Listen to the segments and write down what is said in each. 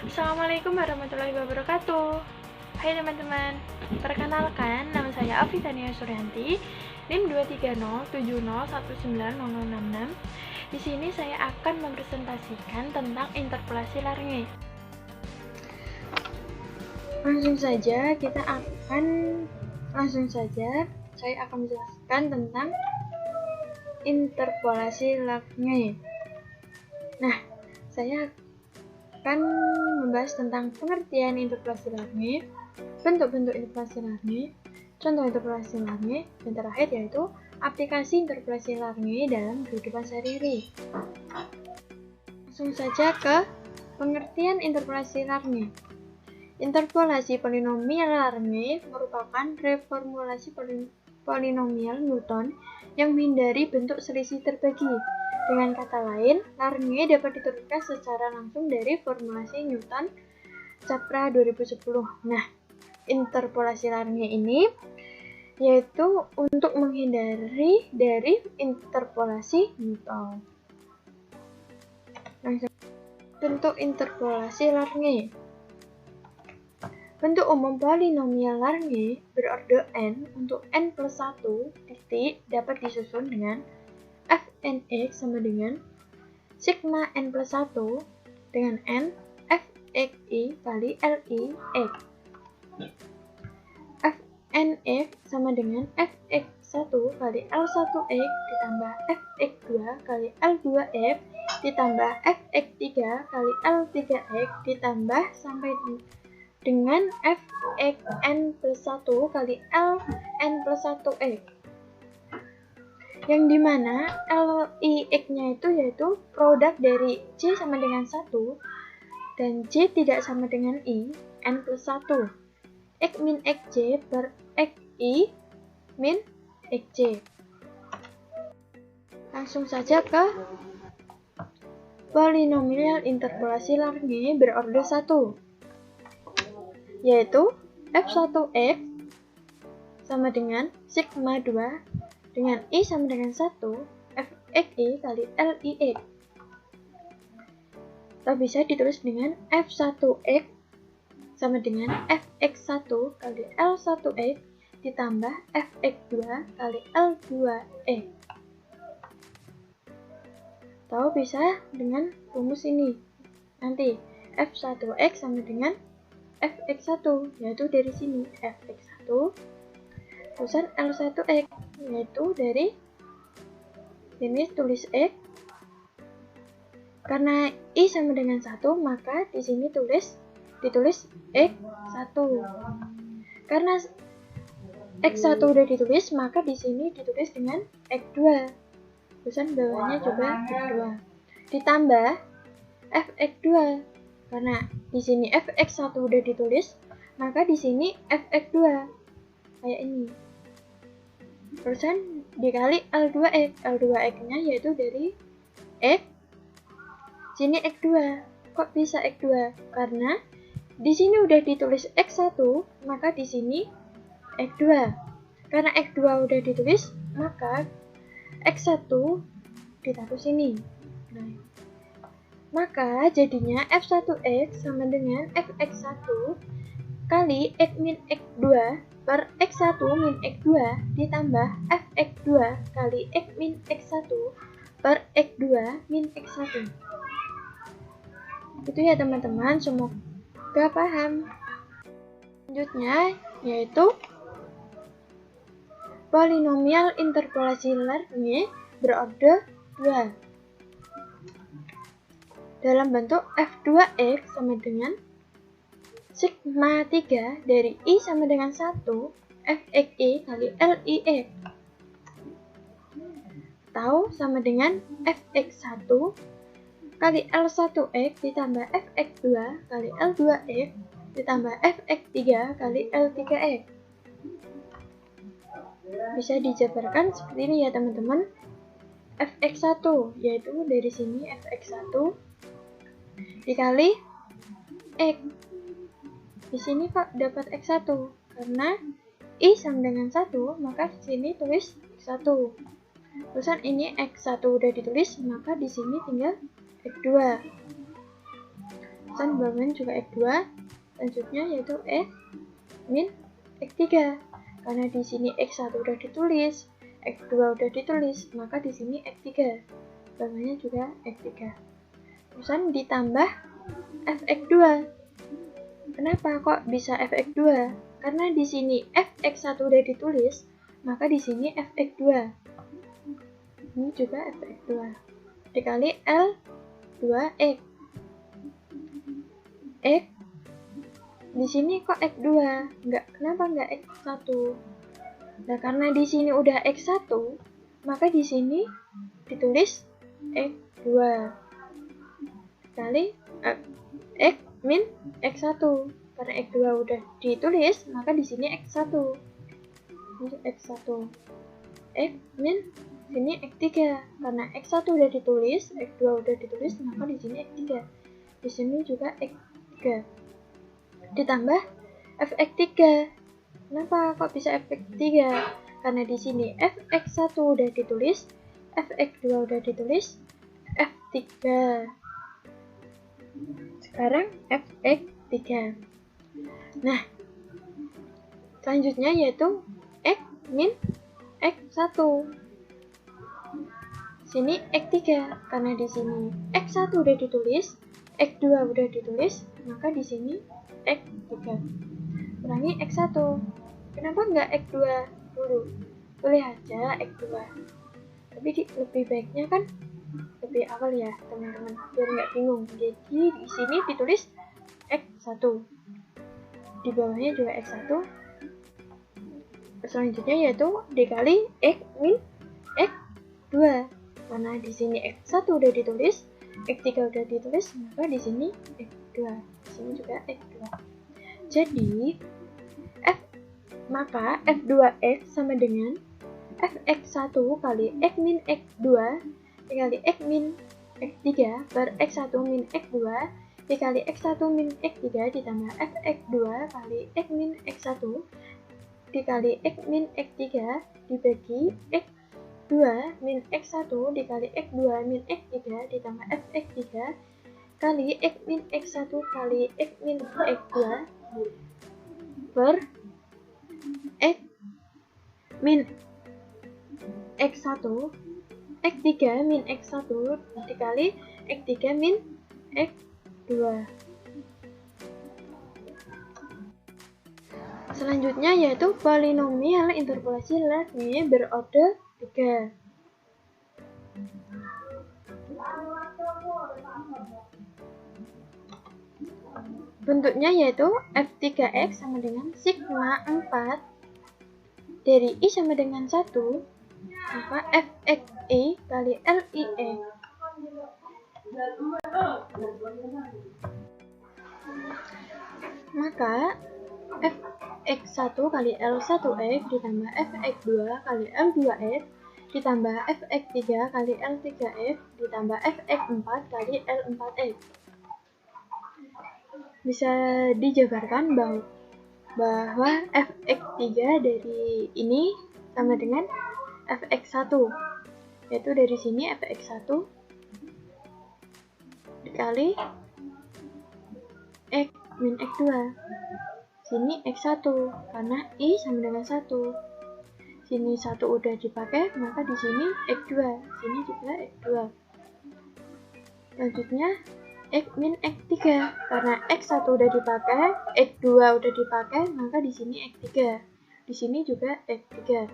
Assalamualaikum warahmatullahi wabarakatuh. Hai teman-teman, perkenalkan nama saya Afifania Suryanti, NIM 23070190066. Di sini saya akan mempresentasikan tentang interpolasi Large. Saya akan menjelaskan tentang interpolasi Large. Nah, saya akan membahas tentang pengertian interpolasi Large, bentuk-bentuk interpolasi Large, contoh interpolasi Large, dan terakhir yaitu aplikasi interpolasi Large dalam kehidupan sehari-hari. Langsung saja ke pengertian interpolasi Large. Interpolasi polinomial Large merupakan reformulasi polinomial Newton yang menghindari bentuk selisih terbagi. Dengan kata lain, Large dapat diturunkan secara langsung dari formulasi Newton Capra 2010. Nah, interpolasi Large ini yaitu untuk menghindari dari interpolasi Newton. Langsung, bentuk interpolasi Large. Bentuk umum polinomial Large berorder n untuk n plus 1 titik dapat disusun dengan fnx sama dengan sigma n plus 1 dengan n fxi kali li x. fnx sama dengan fx1 kali l1x ditambah fx2 kali l2x ditambah fx3 kali l3x ditambah sampai dengan fxn plus 1 kali ln plus 1x, yang dimana LIX-nya itu yaitu produk dari C sama dengan 1 dan C tidak sama dengan I, N plus 1. X min XC per XI min XC. Langsung saja ke polinomial interpolasi Large berorder 1, yaitu f1x sama dengan sigma 2 dengan I sama dengan 1 fxi kali lix, atau bisa ditulis dengan f1x sama dengan fx1 kali l1x ditambah fx2 kali l2x, atau bisa dengan rumus ini nanti f1x sama dengan fx1 yaitu dari sini fx1 terusan L1x yaitu dari ini tulis X, karena I sama dengan 1 maka di sini ditulis X1, karena X1 udah ditulis maka di sini ditulis dengan X2, terusan bawahnya juga X2 ditambah fx2, karena di sini fx1 udah ditulis maka di sini fx2 kayak ini, terusan dikali L2x. L2x nya yaitu dari X, sini X2. Kok bisa X2? Karena di sini udah ditulis X1 maka di sini X2. Karena X2 udah ditulis maka X1 ditaruh sini. Nah, maka jadinya f1x sama dengan fx1 kali x min x2 per x1 min x2 ditambah fx2 kali x min x1 per x2 min x1. Itu ya teman-teman, semoga paham. Selanjutnya yaitu polinomial interpolasi Large berorder 2 dalam bentuk f2x sama dengan sigma 3 dari I sama dengan 1 fxi kali lix, atau sama dengan fx1 kali l1x ditambah fx2 kali l2x ditambah fx3 kali l3x. Bisa dijabarkan seperti ini ya teman-teman. fx1 yaitu dari sini fx1 dikali x. Di sini kok dapat x1 karena I sama dengan 1, maka di sini tulis x1. Terusan ini x1 udah ditulis, maka di sini tinggal x2. Terusan bawahnya juga X2. Selanjutnya yaitu X min X3. Karena di sini X1 udah ditulis, X2 udah ditulis, maka di sini X3. Bawahnya juga X3. Terusan ditambah Fx2. Kenapa kok bisa Fx2? Karena di sini Fx1 udah ditulis, maka di sini Fx2. Ini juga Fx2. Dikali L2X. X di sini kok X2? Kenapa enggak X1? Nah, karena di sini udah X1, maka di sini ditulis X2 kali X min X1. Karena X2 udah ditulis, maka di sini X1. Ini X1. X min sini X3. Karena X1 udah ditulis, X2 udah ditulis, maka di sini X3. Di sini juga X3. Ditambah Fx3. Kenapa kok bisa Fx3? Karena di sini Fx1 udah ditulis, Fx2 udah ditulis, F3. Sekarang Fx3. Nah, selanjutnya yaitu X min X1. Sini X3. Karena di sini X1 udah ditulis, X2 udah ditulis, maka di sini X3. Kurangi X1. Kenapa enggak X2 dulu? Boleh aja X2. Tapi lebih baiknya kan lebih awal ya, teman-teman. Biar nggak bingung. Jadi di sini ditulis X1. Di bawahnya juga X1. Selanjutnya yaitu dikali X min X2. Karena di sini X1 udah ditulis, X3 udah ditulis, maka di sini X2. Di sini juga X2. Jadi maka F2X sama dengan Fx1 kali X min X2 dikali X min X3 per X1 min X2 dikali X1 min X3 ditambah Fx2 kali X min X1 dikali X min X3 dibagi X2 min X1 dikali X2 min X3 ditambah Fx3 kali X min X1 kali X min X2 per X min X1 X3 min X1 dikali X3 min X2. Selanjutnya yaitu polinomial interpolasi Lagrange berorder 3. Bentuknya yaitu F3X sama dengan sigma 4 dari I sama dengan 1, maka Fxe kali Lie. Maka Fx1 kali L1X ditambah Fx2 kali L2X ditambah Fx3 kali L3X ditambah Fx4 kali L4X. Bisa dijabarkan bahwa Fx3 dari ini sama dengan Fx1, yaitu dari sini Fx1 dikali X min X2, sini X1 karena I sama dengan 1, sini 1 udah dipakai, maka di sini X2, sini juga X2. Selanjutnya X min X3, karena X1 udah dipakai, X2 udah dipakai, maka di sini X3, di sini juga X3.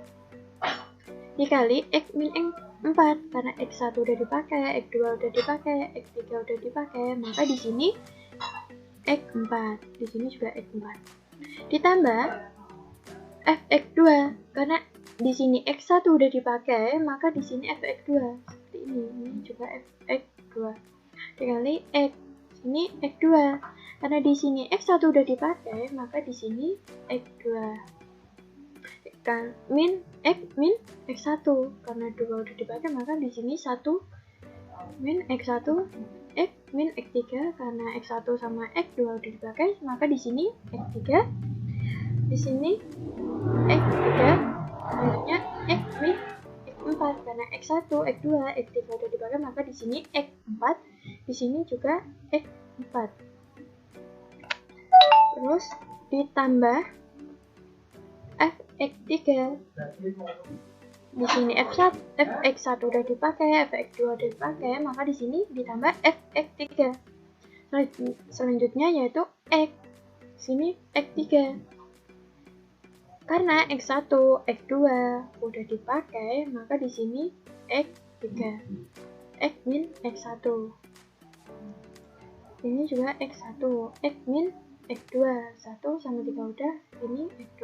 Dikali X min X4, karena X1 udah dipakai, X2 udah dipakai, X3 udah dipakai, maka di sini X4, di sini juga X4. Ditambah Fx2, karena di sini X1 udah dipakai, maka di sini Fx2 seperti ini juga Fx2. Dikali X, sini X2. Karena di sini X1 udah dipakai, maka di sini X2. Min X min X1. Karena 2 udah dipakai, maka di sini 1 min X1 X min X3. Karena X1 sama X2 udah dipakai, maka di sini X3. Di sini X3. Selanjutnya X min X4. Karena X1, X2, X3 udah dipakai, maka di sini X4. Di sini juga X4. terus ditambah fx3. Di sini fx1 udah dipakai, fx2 udah dipakai, maka di sini ditambah fx3. Selanjutnya yaitu x. Sini x3. Karena x1, x2 udah dipakai, maka di sini x3. X min x1. Ini juga x1, x min x2. 1 sama 3 udah, ini x2.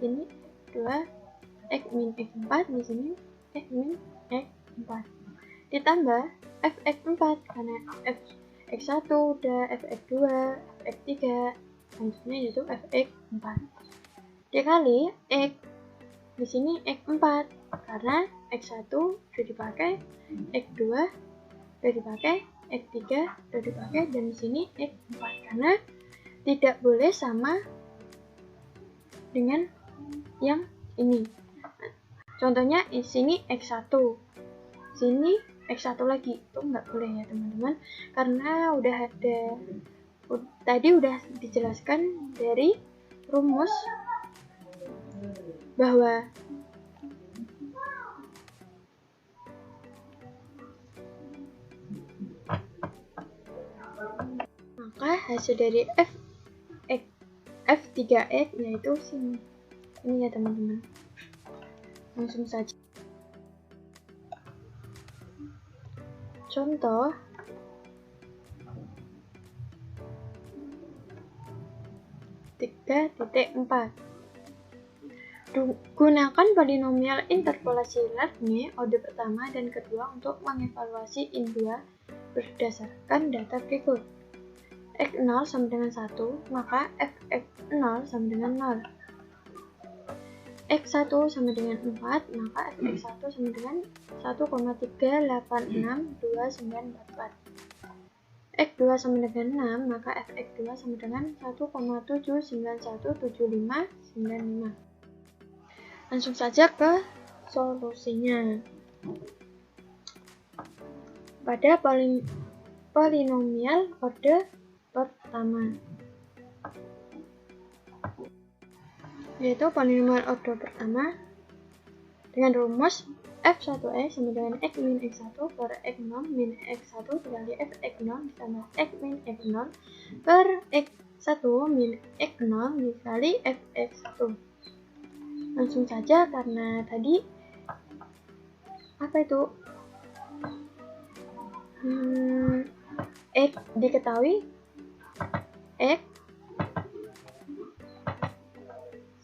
Ini x2, x min x4, di sini x min x4. Ditambah fx4 karena fx1 udah, fx2, fx3, selanjutnya yaitu fx4. Dikali x, di sini x4 karena x1 sudah dipakai, x2 sudah dipakai, x3 sudah dipakai, dan di sini x4 karena tidak boleh sama dengan yang ini. Contohnya di sini x1, sini x1 lagi, itu nggak boleh ya teman-teman, karena tadi udah dijelaskan dari rumus bahwa maka hasil dari f3x yaitu sini. Ini ya teman-teman. Langsung saja. Contoh (3.4). Gunakan polinomial interpolasi Lerner orde pertama dan kedua untuk mengevaluasi in2 berdasarkan data berikut. X0 sama dengan 1, maka fx0 sama dengan 0. X1 sama dengan 4, maka fx1 sama dengan 1,3862944. X2 sama dengan 6, maka fx2 sama dengan 1,7917595. Langsung saja ke solusinya. Pada polinomial orde pertama, yaitu polinomial orde pertama dengan rumus f1x sama dengan x min x1 per x0 min x1 dikali fx0 ditambah x min x0 per x1 min x0 dikali fx1. Langsung saja, karena tadi apa itu x diketahui, x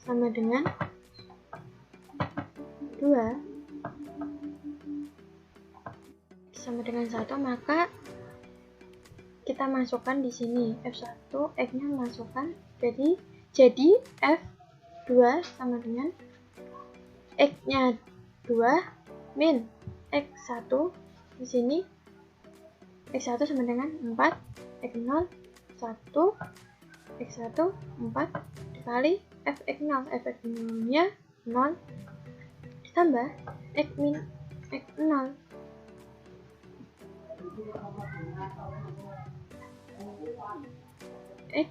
sama dengan 2 sama dengan 1, maka kita masukkan di sini f1, x-nya masukkan, jadi f2 sama dengan x-nya 2 min x1, di sini x1 sama dengan 4, x0 1, x1 4 dikali fx0, fx0-nya 0 ditambah x min x0 x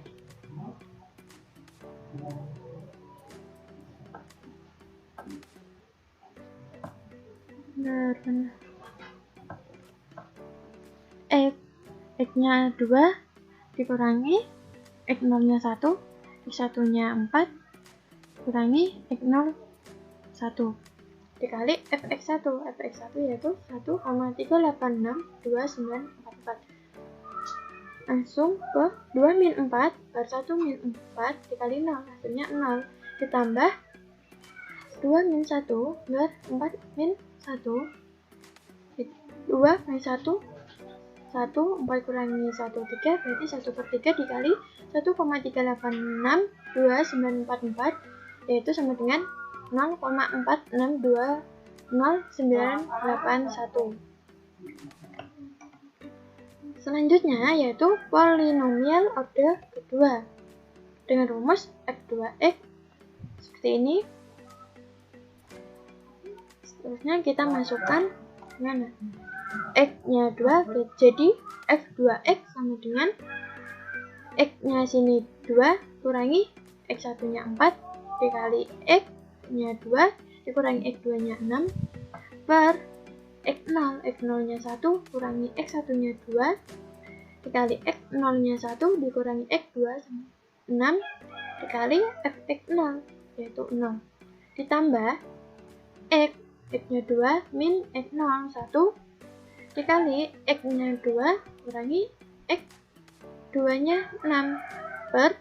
x-nya 2 dikurangi x0-nya 1, x1-nya 4 kurangi x0 1 dikali fx1, fx1 yaitu 1,3862944. Langsung ke 2 min 4 per 1 min 4 dikali 0, hasilnya 0 ditambah 2 min 1 per 4 min 1, 2 min 1 4 kurangi 1 3, berarti 1 per 3 dikali 1,3862944, yaitu sama dengan 0,46200981. Selanjutnya yaitu polinomial orde kedua dengan rumus f2x seperti ini. Seterusnya kita masukkan mana? X-nya 2, jadi f2x sama dengan X-nya sini 2 kurangi X1 nya 4 dikali X-nya 2 dikurangi X2 nya 6 per X0, X0 nya 1 kurangi X1 nya 2 dikali X0 nya 1 dikurangi X2 6 dikali Fx0 yaitu 0 ditambah X-nya 2 min X0 1 dikali X-nya 2 kurangi X2 nya 6 per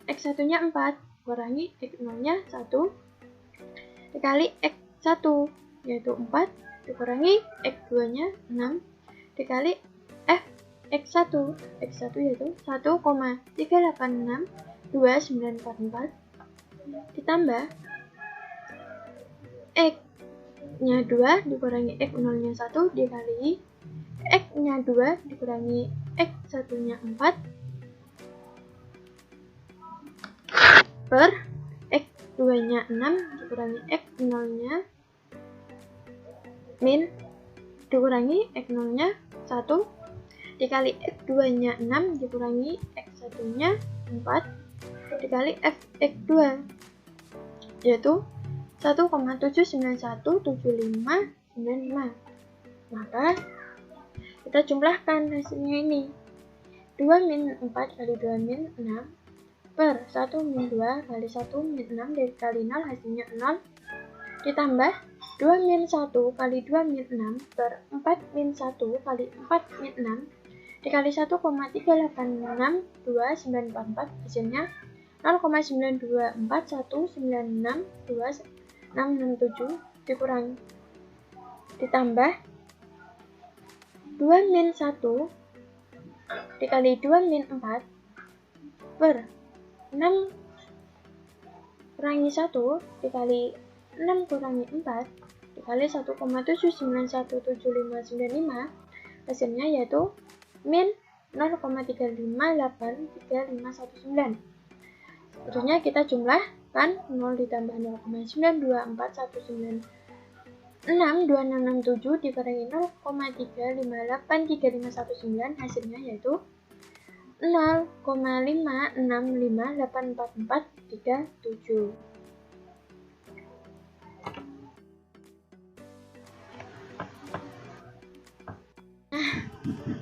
X1 nya 4 kurangi X0 nya 1 dikali X1 yaitu 4 dikurangi X2 nya 6 dikali X1 yaitu 1,3862944 ditambah X-nya 2 dikurangi X0 nya 1 dikali X-nya 2 dikurangi X1 nya 4 per X2 nya 6 dikurangi X0 nya min dikurangi X0 nya 1 dikali X2 nya 6 dikurangi X1 nya 4 dikali Fx2 yaitu 1,7917595. Maka kita jumlahkan hasilnya ini 2 min 4 kali 2 min 6 per 1 min 2 kali 1 min 6 dikali 0 hasilnya 0 ditambah 2 min 1 kali 2 min 6 per 4 min 1 kali 4 min 6 dikali 1,3862944 hasilnya 0,924196267 dikurangi ditambah 2 min 1 dikali 2 min 4 per 6 kurangi 1 dikali 6 kurangi 4 dikali 1,7917595 hasilnya yaitu min 0,3583519. Seterusnya kita jumlahkan 0 ditambah 0,924196267 dikurangi 0,3583519 hasilnya yaitu 0,565844437.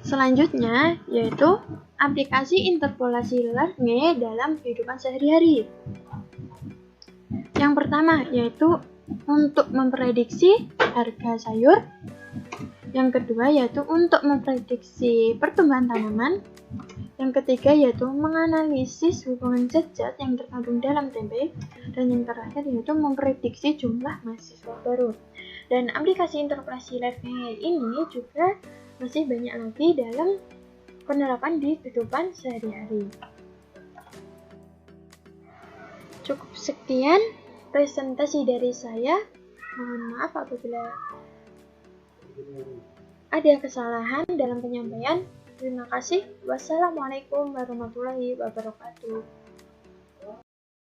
Selanjutnya yaitu aplikasi interpolasi learning dalam kehidupan sehari-hari. Yang pertama yaitu untuk memprediksi harga sayur. Yang kedua yaitu untuk memprediksi pertumbuhan tanaman. Yang ketiga yaitu menganalisis hubungan zat-zat yang terkandung dalam tempe. Dan yang terakhir yaitu memprediksi jumlah mahasiswa baru. Dan aplikasi interpolasi learning ini juga masih banyak lagi dalam penerapan di kehidupan sehari-hari. Cukup sekian presentasi dari saya. Mohon maaf apabila ada kesalahan dalam penyampaian. Terima kasih. Wassalamualaikum warahmatullahi wabarakatuh.